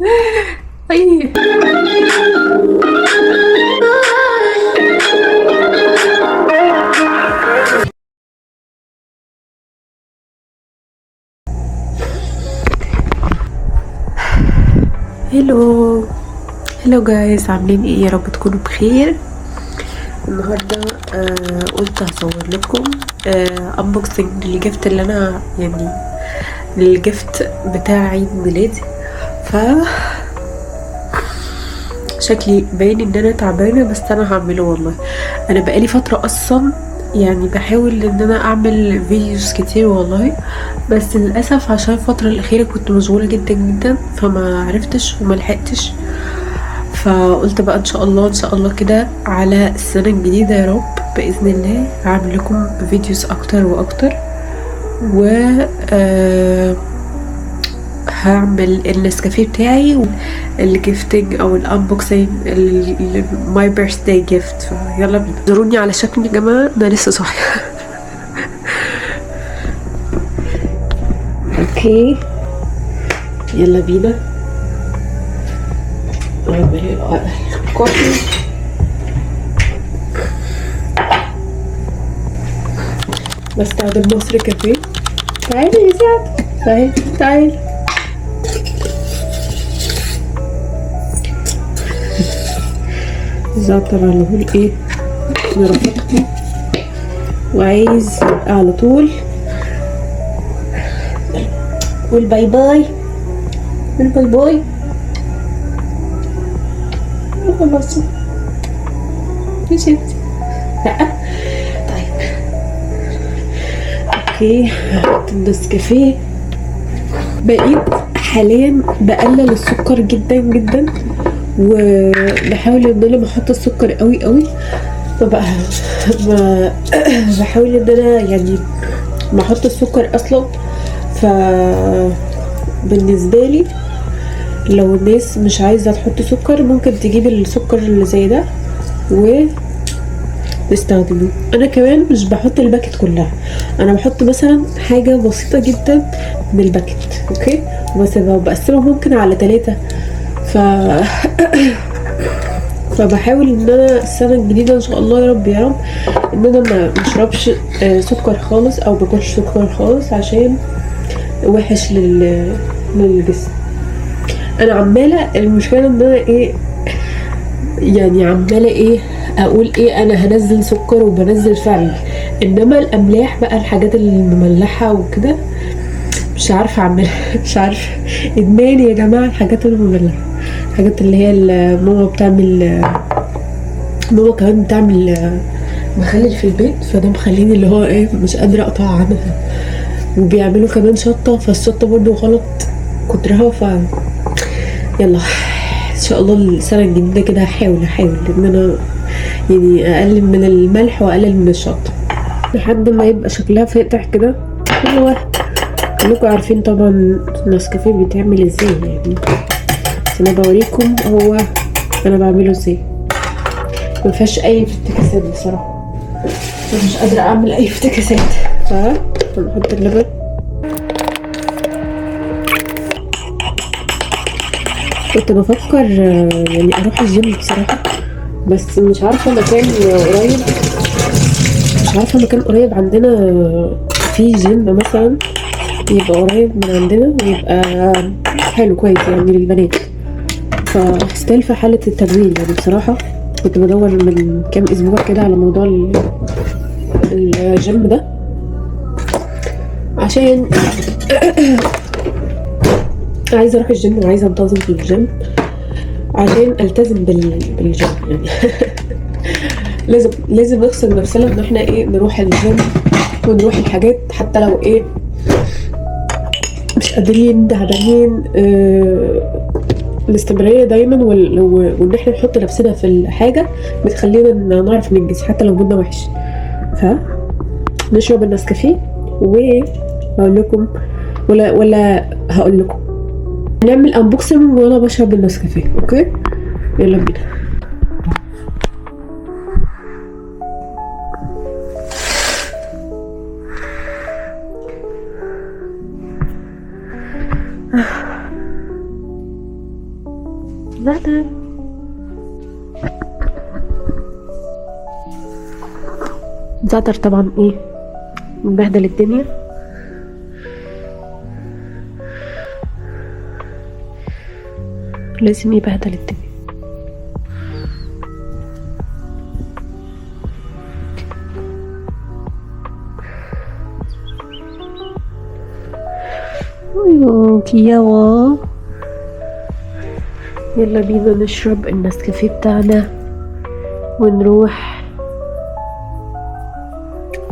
اي. هلو هلو جايز، عاملين ايه؟ يا رب تكونوا بخير. النهارده قلت هصور لكم انبوكسنج للجفت اللي انا يعني للجفت بتاع عيد ميلادي. ف شكلي باين ان انا تعبانه، بس انا هعمله والله. انا بقالي فتره اصلا يعني بحاول ان انا اعمل فيديوز كتير والله، بس للاسف عشان الفتره الاخيره كنت مشغوله جدا جدا فما عرفتش وما لحقتش. فقلت بقى ان شاء الله ان شاء الله كده على السنه الجديده يا رب باذن الله هعمل لكم فيديوز اكتر واكتر، و هعمل النسكافيه بتاعي الجيفتنج او الانبوكسنج ماي بيرثداي جيفت. فيلا بينا، زوروني على شكل يا جماعه انا لسه صاحيه. اوكي يلا بينا. اعمل كوفي. بستخدم مصر كافيه. تعالي يا سعد، تعالي تعالي. زعتر على طول ايه مرافقتي، وعايز على طول والباي باي والباي باي. خلاص يا ستي. لا طيب اوكي. هحط النسكافيه. بقيت حاليا بقلل السكر جدا جدا، وبحاول ان انا ما احط السكر قوي قوي. فبقى بحاول ان انا يعني ما احط السكر اصلا. ف بالنسبه لي لو الناس مش عايزه تحط سكر ممكن تجيب السكر اللي زي ده ونستخدمه. انا كمان مش بحط الباكت كلها، انا بحط مثلا حاجه بسيطه جدا من الباكت اوكي، وبسيبها وبقسمها ممكن على 3. فبحاول ان انا السنه الجديده ان شاء الله يا رب يا رب ان انا ما اشربش سكر خالص او باكلش سكر خالص عشان وحش للجسم. انا عماله المشكله ان انا ايه يعني عماله ايه اقول ايه انا هنزل سكر وبنزل فعلا، انما الاملاح بقى الحاجات المملحه وكده مش عارفه اعملها. مش عارفه، ادماني يا جماعه الحاجات المملحه، الحاجات اللي هي ماما بتعمل، ماما كمان بتعمل مخلل في البيت، فده مخليني اللي هو ايه مش قادره اقطع عنها. وبيعملوا كمان شطه، فالشطه برضو غلط كترها. يلا ان شاء الله السنه الجديده كده هحاول ان انا يعني اقلل من الملح واقلل من الشطه لحد ما يبقى شكلها فاتح كده. كل واحد كلكم عارفين طبعا النسكافيه بيتعمل ازاي يعني، بس انا بوريكم هو انا بعمله ازاي. مفيهاش اي افتكاسات بصراحه، مش قادره اعمل اي افتكاسات. فنحط اللبن. كنت بفكر يعني اروح الجيم بصراحه، بس مش عارفه مكان قريب، مش عارفه مكان قريب عندنا في جيم مثلا يبقى قريب من عندنا ويبقى حلو كويس يعني للبنات. فاستاهل في حاله التمرين يعني بصراحه. كنت بدور من كام اسبوع كده على موضوع الجيم ده عشان عايزه اروح الجيم وعايزه انتظم في الجيم عشان التزم بالجيم يعني. لازم نغسل نفسنا ان احنا ايه نروح الجيم ونروح الحاجات حتى لو ايه مش قادرين تعبانين. الاستمرارية دايما وان احنا نحط نفسنا في الحاجة بتخلينا نعرف ننجز حتى لو مودنا وحش. نشرب النسكافيه وهقول لكم ولا هقول لكم نعمل انبوكسنج وانا بشرب النسكافيه. اوكي يلا بينا. زعتر. زعتر طبعا ايه مبهدل الدنيا، لازم يبهدل الدنيا. كياوا، يلا بينا نشرب النسكافيه بتاعنا ونروح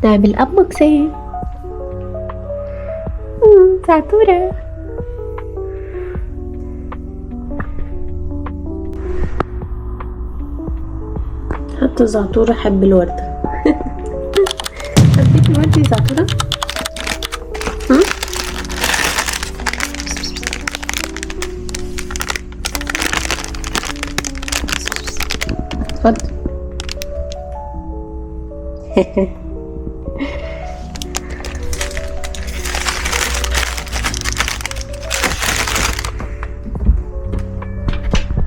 نعمل انبوكسينج. زعتورة. حتى زعتورة حب الوردة. حبيت الوردة يا زعتورة؟ اتفضل.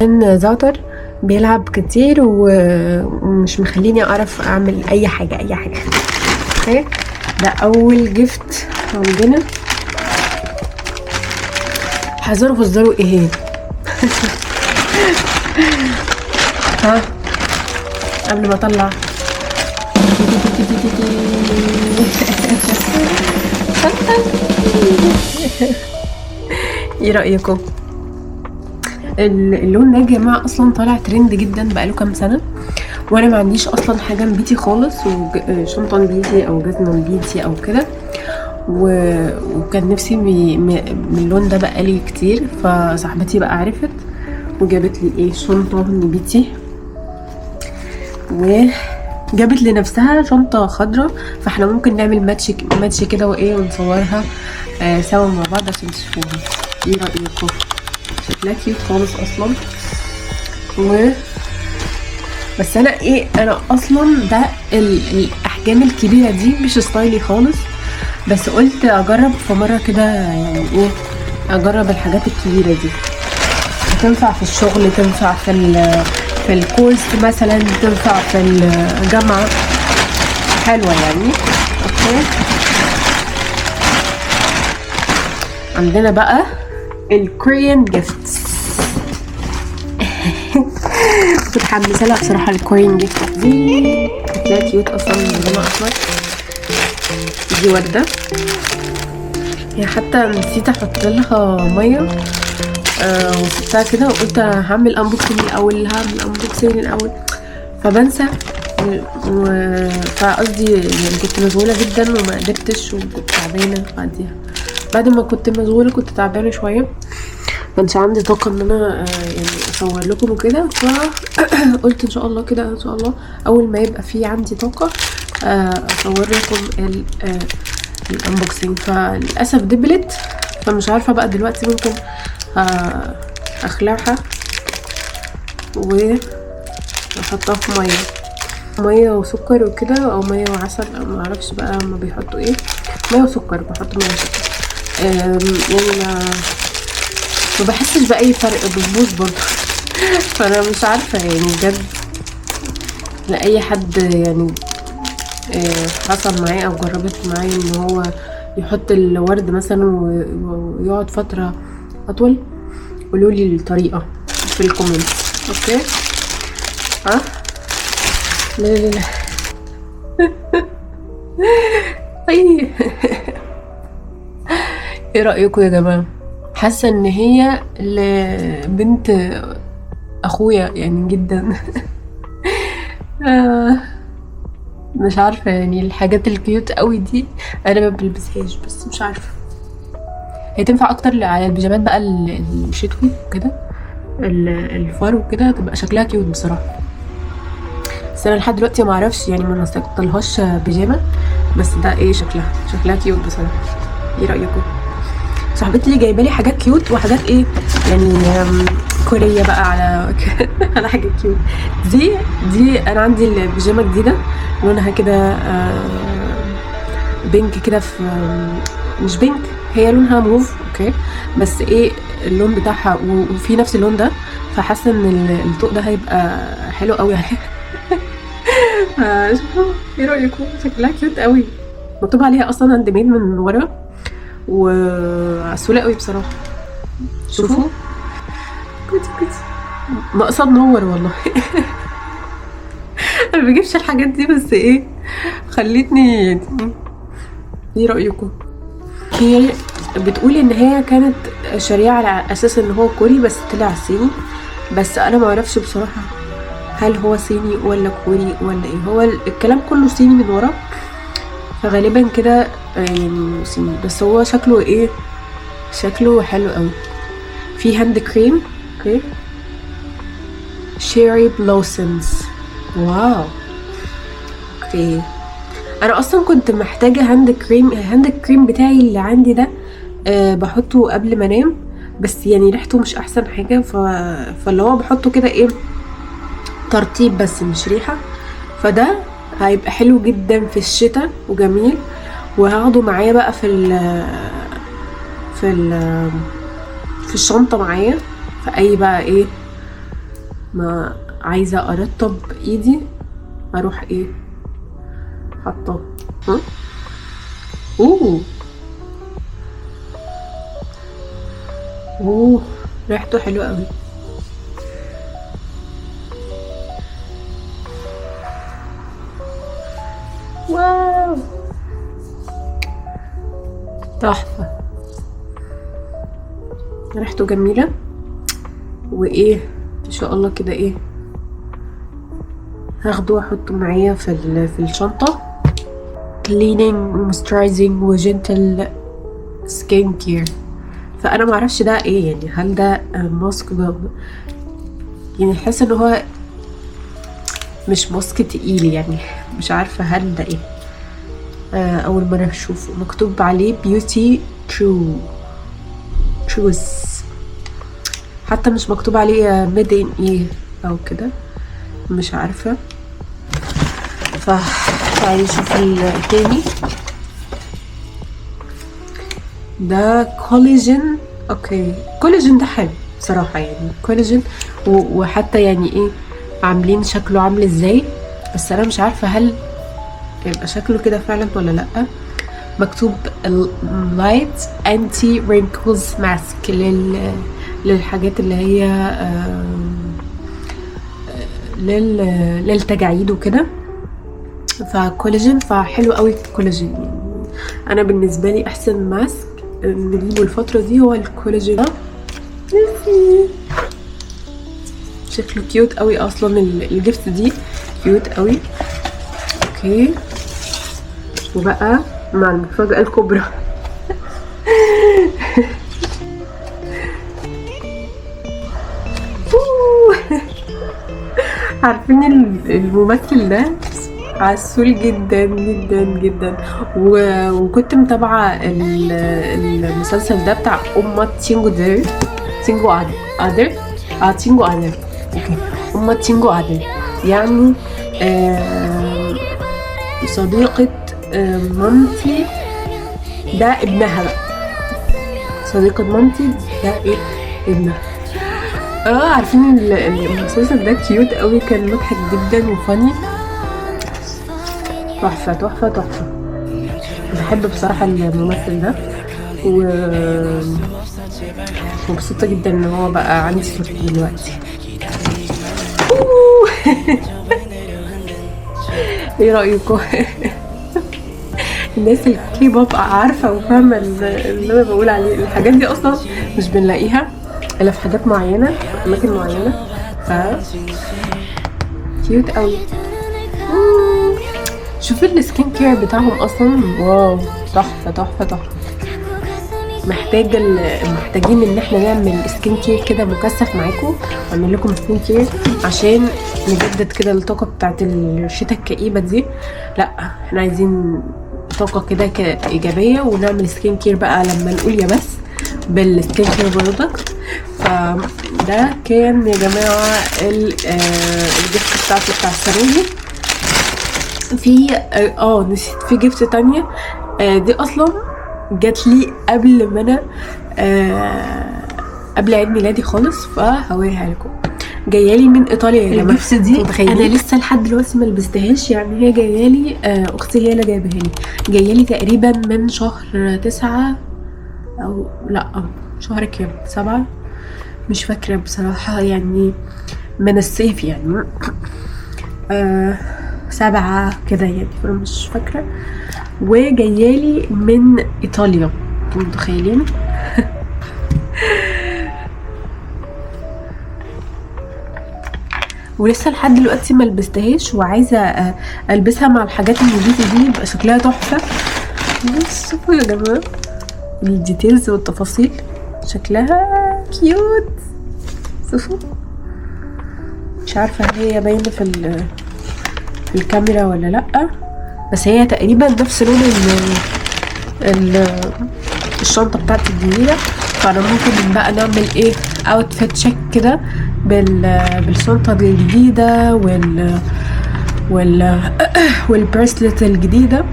ان زعتر بيلعب كتير ومش مخليني اعرف اعمل اي حاجه. اوكي، ده اول جفت عندنا. حذروا فزروا ايه؟ ها قبل ما اطلع. ايه رايكم؟ اللون ده يا جماعه اصلا طالع ترند جدا بقاله كام سنه، وانا ما عنديش اصلا حاجه نبيتي خالص، وشنطه نبيتي او جزمه نبيتي او كده، وكان نفسي من اللون ده بقالي كتير. فصاحبتي بقى عرفت وجابت لي ايه شنطه نبيتي، وجابت لنفسها شنطه خضراء. فاحنا ممكن نعمل ماتش كده وايه ونصورها سوا مع بعض عشان تشوفوها. ايه رايكم؟ شكلها كيوت خالص اصلا. بس انا اصلا ده الاحجام الكبيره دي مش ستايلي خالص، بس قلت اجرب في مره كده، يعني ايه، اجرب الحاجات الكبيره دي. تنفع في الشغل، تنفع في الكورس مثلا، تنفع في الجامعه، حلوه يعني. اوكي، عندنا بقى الكوريان جيفتس. متحمسه لها بصراحه الكوريان جيفت دي، شكلها كيوت اصلا، لونها احمر. دي ورده، هي حتى نسيت احط لها ميه وسبتها كده، وقلت هعمل انبوكسنج الاول فبنسى. فقصدي يعني كنت مشغوله جدا وما قدرتش، وكنت تعبانه بعد ما كنت مشغوله كنت تعبانه شويه، كانش عندي طاقه ان انا يعني اصور لكم وكده. فقلت ان شاء الله كده، ان شاء الله اول ما يبقى في عندي طاقه اصور لكم الانبوكسنج. فللاسف دبلت، فمش عارفه بقى دلوقتي ممكن اخلعها واحطها في ميه وسكر وكده، او ميه وعسل، او ما اعرفش بقى هما بيحطوا ايه. ميه وسكر، بحط ميه وسكر. يعني ما بحسش باي فرق، بتبوظ برضه. فانا مش عارفه يعني بجد، لاي حد يعني حصل معاه او جربت معاه ان هو يحط الورد مثلا ويقعد فتره اطول، قولوا لي الطريقه في الكومنت. اوكي، لا ايه رايكم يا جماعه؟ حاسه ان هي لبنت اخويا يعني جدا. مش عارفه يعني الحاجات الكيوت قوي دي انا ما بلبسهاش، بس مش عارفه هي تنفع اكتر على البيجامات بقى الشتوي كده، الفار وكده، تبقى شكلها كيوت بصراحه. بس انا لحد دلوقتي ما اعرفش يعني، ما نستقطلهاش بيجامه، بس ده ايه شكلها كيوت بصراحه. ايه رايكم؟ صاحبتي اللي جايبه لي حاجات كيوت وحاجات ايه يعني كوريه بقى على حاجه كيوت. دي انا عندي البيجامه جديده لونها كده بينك كده، في مش بينك، هي لونها موف. اوكي، اوكي، بس ايه اللون بتاعها وفي نفس اللون ده، فحاسه ان الطوق ده هيبقى حلو قوي عليها. شوفوا ايه رايكم؟ شكلها كيوت قوي، مكتوب عليها اصلا هاند ميد من ورا، وعسوله قوي بصراحه. شوفوا كوتي كوتي، ناقصه تنور والله. انا ما بجيبش الحاجات دي، بس ايه خلتني يعني. ايه رايكم؟ هي بتقول ان هي كانت شريعه على اساس ان هو كوري بس طلع صيني، بس انا ما اعرفش بصراحه هل هو صيني ولا كوري ولا ايه. هو الكلام كله صيني من ورا، فغالبا كده يعني صيني، بس هو شكله ايه، شكله حلو قوي. في هاند كريم، اوكي، شيري بلوسمز، واو، اوكي. انا اصلا كنت محتاجه هاند كريم. الهاند كريم بتاعي اللي عندي ده بحطه قبل ما انام، بس يعني ريحته مش احسن حاجه، فاللي هو بحطه كده ايه ترطيب بس مش ريحه. فده هيبقى حلو جدا في الشتاء وجميل، وهاخده معايا بقى في ال في الشنطه معايا، في اي بقى ايه ما عايزه ارطب ايدي اروح ايه حاطاه. اوه اوه، ريحته حلوه قوي. واو، تحفه، ريحته جميله. وايه ان شاء الله كده ايه هاخده واحطه معايا في الشنطه. cleaning moisturizing وجنتل سكين كير. فانا معرفش ده ايه يعني، هل ده ماسك يعني حاسه ان هو مش ماسك تقيل يعني، مش عارفه هل ده ايه. اول مره اشوفه مكتوب عليه بيوتي تروث، حتى مش مكتوب عليه ميد ان ايه او كده، مش عارفه. فتعالي نشوف التاني. ده كولاجين، اوكي. كولاجين ده حلو بصراحه يعني، كولاجين وحتى يعني ايه عاملين شكله عامل ازاي، بس انا مش عارفه هل يبقى شكله كده فعلا ولا لا. مكتوب لايت انتي رينكلز ماسك للحاجات اللي هي للتجاعيد وكده، فكولاجين، فحلو قوي الكولاجين يعني. انا بالنسبه لي احسن ماسك نجيبه الفتره دي هو الكولاجين ده. شكله كيوت قوي اصلا، الجفت دي كيوت قوي. اوكي، وبقى مع المفاجاه الكبرى. عارفين الممثل ده عسول جدا جدا جدا، وكنت متابعه المسلسل ده بتاع أمة تينجو ادر، تينجو ادر، اوكي، أمة تينجو ادر، يعني صديقة مامتي ده ابنها بقى، صديقة مامتي ده ايه ابنها. عارفين المسلسل ده كيوت قوي، كان مضحك جدا وفاني، تحفة تحفة تحفة. بحب بصراحة الممثل ده، ومبسوطة جدا ان هو بقى عندي صورته دلوقتي. ايه رأيكم؟ الناس الكي بوب عارفة وفاهمة اللي انا بقول عليه. الحاجات دي اصلا مش بنلاقيها الا في حاجات معينة، اماكن معينة، ف كيوت قوي. شوفوا السكين كير بتاعهم اصلا، واو، تحفه تحفه تحفه. محتاجين ان احنا نعمل سكين كير كده مكثف معاكم، اعمل لكم سكين كير عشان نجدد كده الطاقه بتاعت الشتاء الكئيبه دي. لا، احنا عايزين طاقه كده ايجابيه، ونعمل سكين كير بقى لما نقول يا بس بالسكين كير برودكت. فده كان يا جماعه الجفت بتاعتي بتاع السنه. في نسيت في جفت تانية، دي اصلا جات لي قبل ما انا قبل عيد ميلادي خالص، فهوريها لكم. جايالي من ايطاليا يا جماعه. اللبس دي انا لسه لحد دلوقتي ما لبستهاش، يعني هي جايالي اختي هي اللي جايبها لي. جايالي تقريبا من شهر 9 او لا شهر كام، 7 مش فاكره بصراحه، يعني من الصيف يعني 7 كده يعني، انا مش فاكره. وجايالي من ايطاليا، انتوا متخيلين؟ ولسه لحد دلوقتي ما لبستهاش، وعايزه البسها مع الحاجات النضيفه دي، يبقى شكلها تحفه. بس شوفوا يا جماعه الديتيلز والتفاصيل، شكلها كيوت. شوفوا، مش عارفه هي باينه في الكاميرا ولا لا، بس هي تقريبا نفس لون الشنطه بتاعتي الجديده. فانا ممكن بقى نعمل ايه، اوتفيت تشيك كده بالشنطه الجديده والبريسلت الجديده.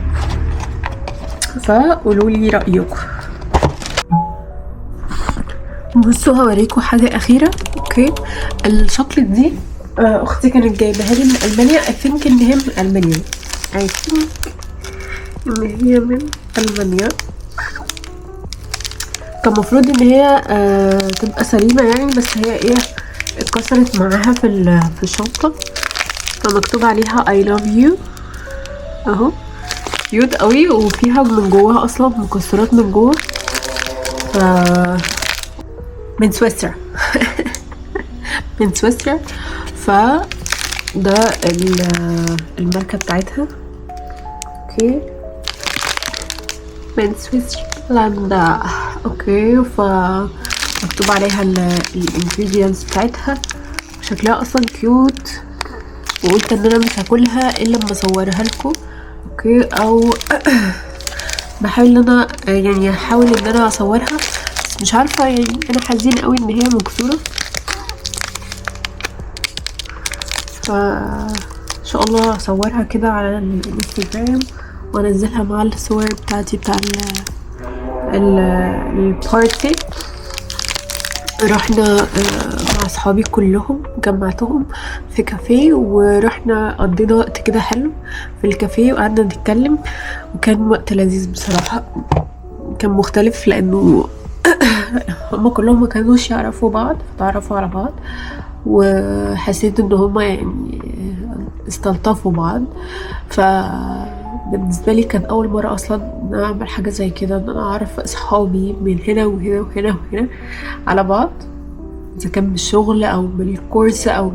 فقولوا لي رايكم. بصوا هوريكم حاجه اخيره. اوكي، الشوكليت دي اختي كانت جايبها لي من المانيا. I think ان هي من المانيا، كان المفروض ان هي تبقى سليمه يعني، بس هي ايه اتكسرت معاها في الشنطه، فمكتوب عليها I love you اهو. كيوت قوي، وفيها من جواها اصلا مكسرات من جوه. من سويسرا من سويسرا. ده الماركه بتاعتها. اوكي، من سويسرلندا. اوكي، فمكتوب عليها الانجريدينتس بتاعتها، شكلها اصلا كيوت، وقلت ان انا مش هاكلها الا لما اصورها لكم. اوكي، او بحاول ان انا يعني احاول ان انا اصورها، بس مش عارفه يعني، انا حزينه قوي ان هي مكسوره. فان شاء الله اصورها كده على الانستجرام وانزلها مع الصور بتاعتي بتاع البارتي. رحنا مع اصحابي كلهم، جمعتهم في كافيه، ورحنا قضينا وقت كده حلو في الكافيه، وقعدنا نتكلم، وكان وقت لذيذ بصراحة. كان مختلف لانه هما كلهم ما كانوش يعرفوا بعض، فتعرفوا على بعض، وحسيت ان هما يعني استلطفوا بعض. بالنسبه لي كان اول مره اصلا اعمل حاجه زي كده، ان انا اعرف اصحابي من هنا وهنا وهنا وهنا على بعض، اذا كان بالشغل او بالكورس او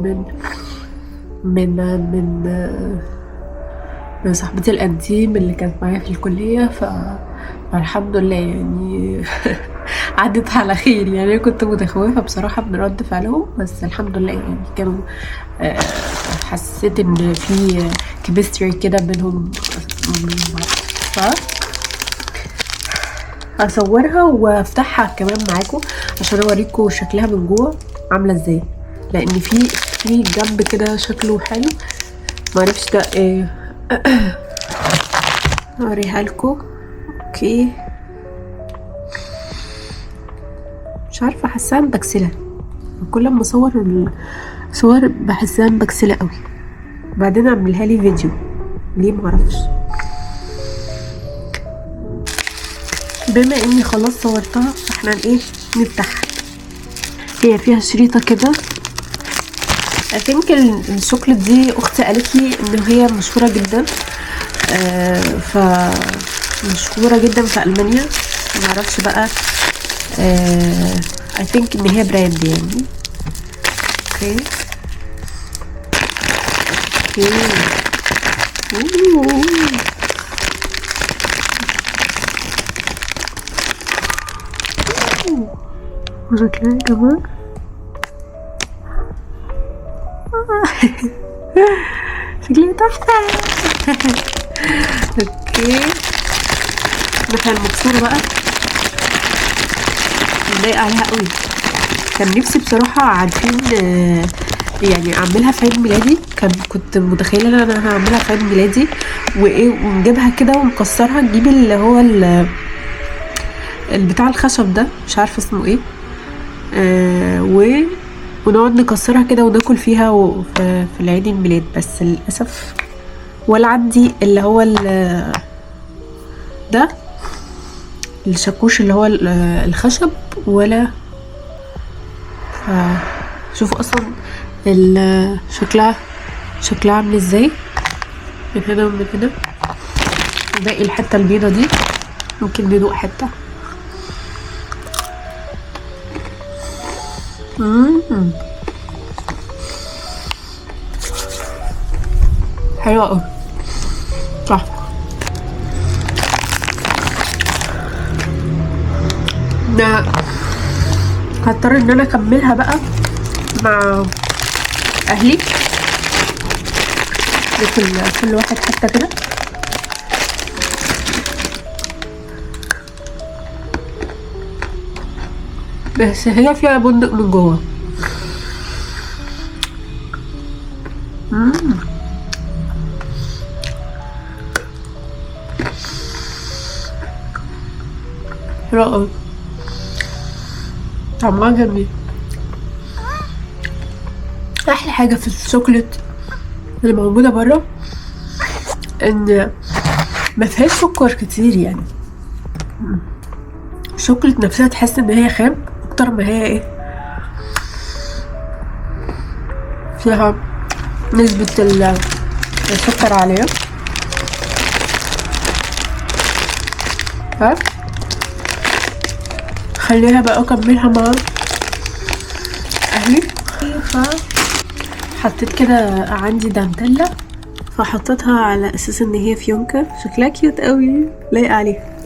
من صاحبتي الانتيم اللي كانت معايا في الكليه. فالحمد لله يعني عدت على خير يعني. كنت متخوفه بصراحه من رد فعلهم، بس الحمد لله يعني كانوا حسيت ان في كيمستري كده بينهم. هصورها وافتحها كمان معاكم عشان اوريكم شكلها من جوه عامله ازاي، لان في جنب كده شكله حلو، معرفش ده ايه. هوريها لكم. اوكي، مش عارفه، حاساها مبكسله، كل ما اصور الصور بحسها مبكسله قوي، بعدين اعملها لي فيديو ليه معرفش. بما اني خلاص صورتها، فاحنا ايه نفتحها. هي فيها شريطه كده. I think الشوكليت دي اختي قالت لي ان هي مشهوره جدا، مشهوره جدا في المانيا، معرفش بقى. I think ان هي براند يعني. اوكي شكلها يا جماعة شكلها تحفة. اوكي، مثلا المكسورة بقى مضايقة عليها قوي. كان نفسي بصراحة، عارفين يعني اعملها في عيد ميلادي. كنت متخيله ان انا هعملها في عيد ميلادي وايه، ونجيبها كده ونكسرها، نجيب اللي هو البتاع الخشب ده مش عارفه اسمه ايه. ونقعد نكسرها كده وناكل فيها في العيد الميلاد. بس للاسف ولا عندي اللي هو ده الشاكوش اللي هو الخشب، ولا شوفوا اصلا شكلها عامل ازاي من هنا ومن هنا. باقي الحته البيضه دي ممكن ندوق حته. حلوه قوي صح. ده هضطر ان انا اكملها بقى مع اهلي، كل واحد حته كده. بس هي فيها بندق من جوه. حلوة اوي، طعمها جميل. احلى حاجه في الشوكولات اللي موجوده بره ان ما فيهاش سكر كتير، يعني الشوكولات نفسها تحس ان هي خام اكتر ما هي ايه، فيها نسبه السكر عاليه. خليها بقى اكملها مع اهلي. حطيت كده عندي دانتيلا فحطيتها على اساس ان هي فيونكة، شكلها كيوت قوي لايقه عليها.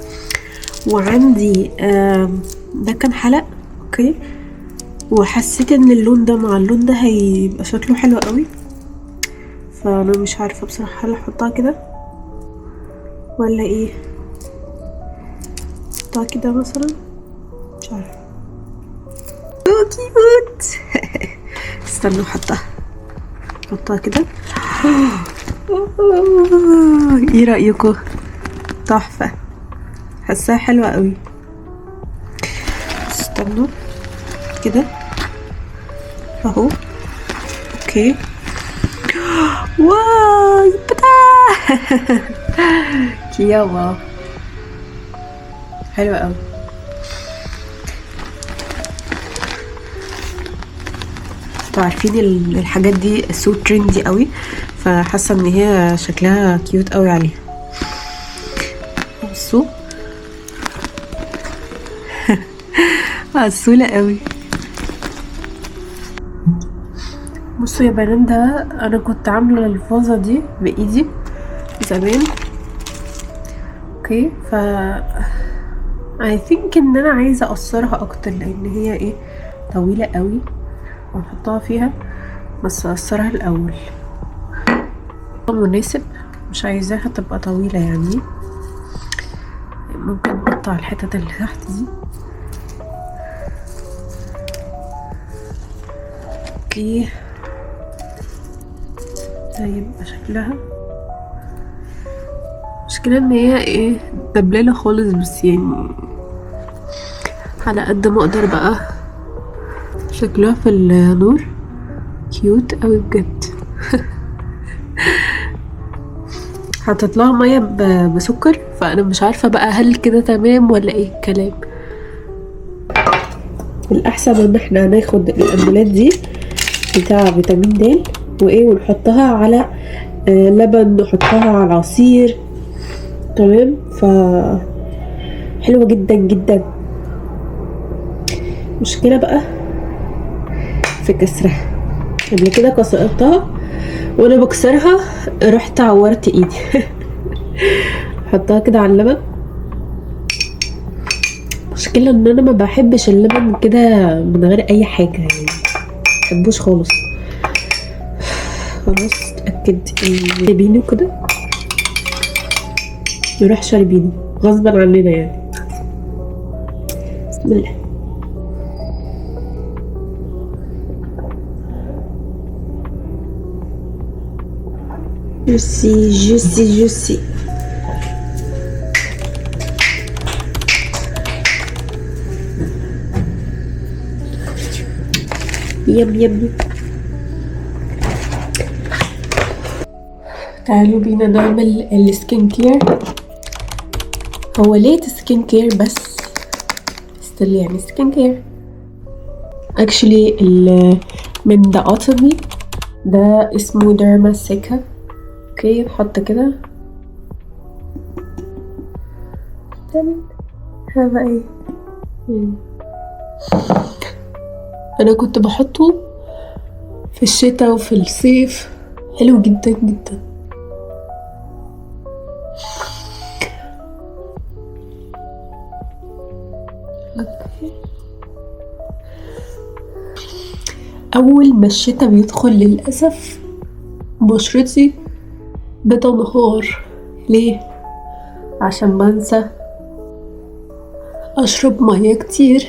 وعندي ده كان حلق اوكي، وحسيت ان اللون ده مع اللون ده هيبقى شكله حلو قوي، فانا مش عارفه بصراحه هل احطها كده ولا ايه. احطها كده مثلا، مش عارفه. كيوت استنوا احطها كده. ايه رأيكم؟ تحفة، حاساها حلوة قوي. استنوا كده اهو اوكي. واو يبتا كيوا حلوة قوي. عارفين الحاجات دي سو ترندي قوي، فحاسه ان هي شكلها كيوت قوي عليها. بصوا عسوله قوي. بصوا يا بنات، ده انا كنت عامله الفازه دي بايدي زمان اوكي، ف I think ان انا عايزه اقصرها اكتر لان هي ايه طويله قوي ونحطها فيها، بس اقصرها الاول مناسب، مش عايزاها تبقى طويله يعني. ممكن نقطع الحتت اللي تحت دي اوكي. ده يبقى شكلها. مشكلة ان هي ايه دبلانة خالص، بس يعني على قد ما اقدر بقى شكلها في النور كيوت قوي بجد. حطيت لها ميه بسكر، فانا مش عارفه بقى هل كده تمام ولا ايه الكلام. الاحسن ان احنا ناخد الامبولات دي بتاع فيتامين د وايه ونحطها على لبن، نحطها على عصير تمام، ف حلوه جدا جدا. مشكله بقى في كسرها، قبل كده كسرتها وانا بكسرها رحت عورت ايدي. حطها كده على اللبن. مشكلة ان انا ما بحبش اللبن كده من غير اي حاجة، يعني مبحبوش خالص. خلاص اتأكد شاربينه كده، نروح شاربينه غصبا عننا يعني. بسم الله. جوسي يب. تعالوا بينا نعمل السكين كير. هو ليه سكين كير بس ستيل يعني سكين كير اكشلي. من ذا اوتومي ده اسمه ديرما سيكا. اوكي نحط كده هذا ايه. انا كنت بحطه في الشتاء وفي الصيف، حلو جدا جدا. اول ما الشتاء بيدخل للاسف بشرتي بتنهار. ليه؟ عشان بنسى اشرب ميه كتير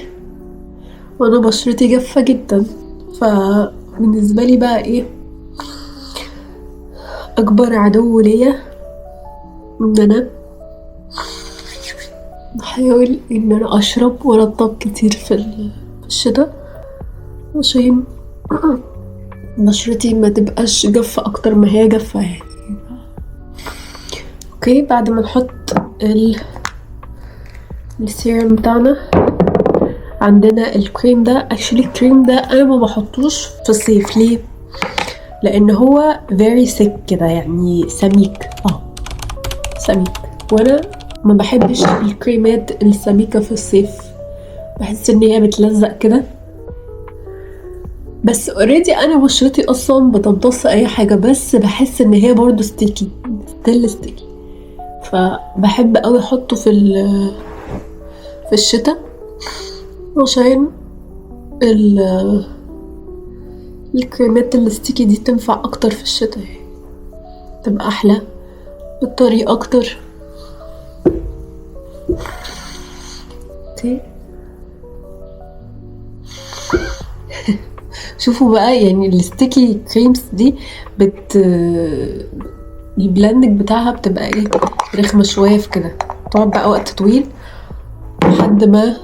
وانا بشرتي جافه جدا. فبالنسبه لي بقى ايه اكبر عدو ليا؟ ان انا بحاول ان انا اشرب وارطب كتير في الشتاء عشان بشرتي ما تبقاش جافه اكتر ما هي جافه يعني. اوكي بعد ما نحط السيرم بتاعنا عندنا الكريم ده. اكشلي الكريم ده انا ما بحطوش في الصيف. ليه؟ لان هو very thick كده يعني سميك سميك، وانا ما بحبش الكريمات السميكه في الصيف، بحس ان هي بتلزق كده. بس اوريدي انا بشرتي اصلا بتمتص اي حاجه، بس بحس ان هي برضو ستيكي ستيل ستيكي، فبحب قوي احطه في الشتاء عشان الكريمات الستيكي دي تنفع اكتر في الشتاء، تبقى احلى بالطريقه اكتر. شوفوا بقى يعني الستيكي كريمز دي البلاندنج بتاعها بتبقى ايه رخمه شويه في كده، تقعد بقى وقت طويل لحد ما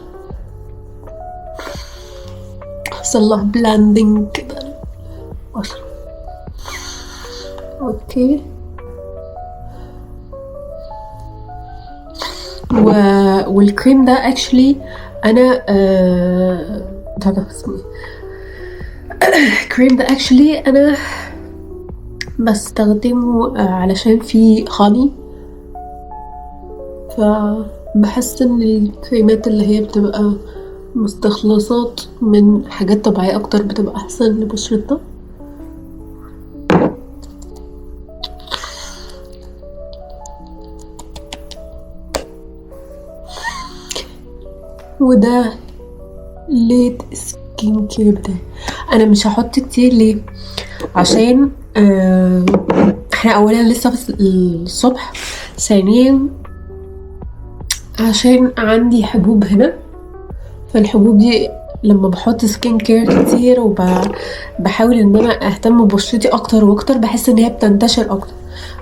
حصل لها بلاندنج كده. اوكي والكريم ده اكشلي انا ده اسمه الكريم ده اكشلي انا بستخدمه علشان فيه هاني، فبحس ان الكريمات اللي هي بتبقى مستخلصات من حاجات طبيعية اكتر بتبقى احسن لبشرتنا. وده ليت سكين كير بتاعي. انا مش هحط كتير ليه؟ عشان احنا اولا لسه في الصبح، ثانيا عشان عندي حبوب هنا، فالحبوب دي لما بحط سكين كير كتير وبحاول ان انا اهتم ببشرتي اكتر واكتر بحس ان هي بتنتشر اكتر،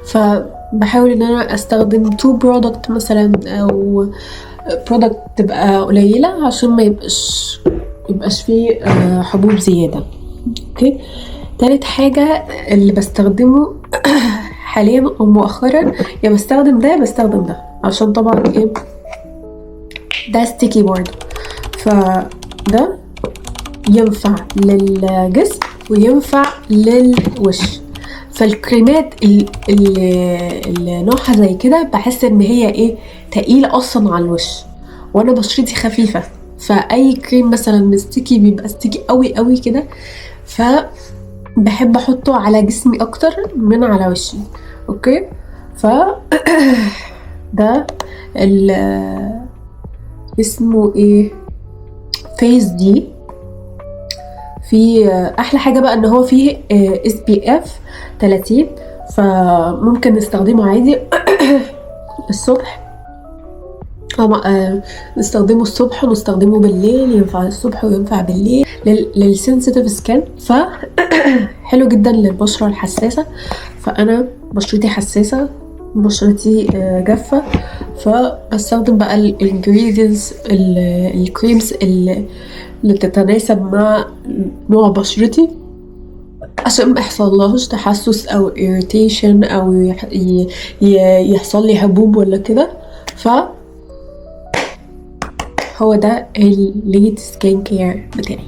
فبحاول ان انا استخدم 2 برودكت مثلا او برودكت تبقى قليله عشان ما يبقاش فيه حبوب زياده. اوكي تالت حاجه اللي بستخدمه حاليا او مؤخرا، يا بستخدم ده عشان طبعا ايه ده ستيكي برضه، فده ينفع للجسم وينفع للوش. فالكريمات اللي نوعها زي كده بحس ان هي ايه تقيلة اصلا على الوش، وانا بشرتي خفيفة، فاي كريم مثلا ستيكي بيبقى ستيكي قوي قوي كده، فبحب احطه على جسمي اكتر من على وشي. اوكي ف ده اسمه ايه فيس دي. في احلى حاجه بقى ان هو فيه SPF 30، فممكن نستخدمه عادي الصبح، نستخدمه الصبح ونستخدمه بالليل، ينفع الصبح وينفع بالليل للسنسيتيف سكين، حلو جدا للبشره الحساسه. فانا بشرتي حساسه، بشرتي جافه، فبستخدم بقى الانجريدينتس الكريمز لتتناسب مع نوع بشرتي عشان ما يحصلهاش تحسس او irritation او يحصل لي حبوب ولا كده. ف هو ده الليد سكين كير بتاعي.